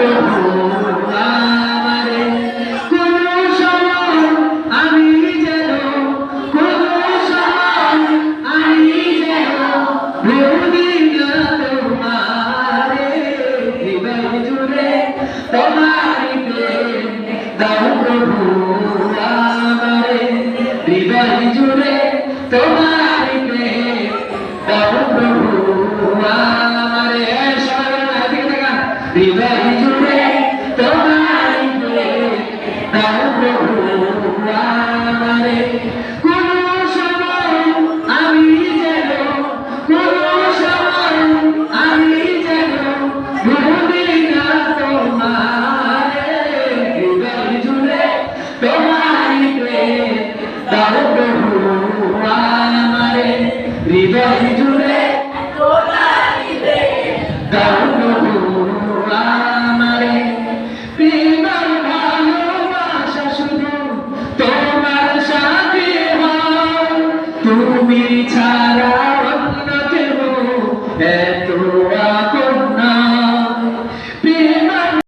প্রভু আমারে কোন সময় আমি যেন কোন সময় আমি যেন ভুলি না তোমারে হৃদয় জুড়ে তোমারি প্রেম দাও প্রভু আমারে হৃদয় জুড়ে তোমারি প্রেম দাও প্রভু আমারে সবাই দিকে দেখা হৃদয় জুড়ে তোমারি প্রেম দাও প্রভু আমারে কোন সময় আমি যেন কোন সময় আমি যেন ভুলি না তোমারে হৃদয় জুড়ে তোমারি প্রেম দাও প্রভু আমারে হৃদয় জুড়ে তোমারি প্রেম দাও প্রভু আমারে প্রেমের ভালোবাসা শুধু তোমার সাথে হয় তুমি ছাড়া অন্য কেউ এত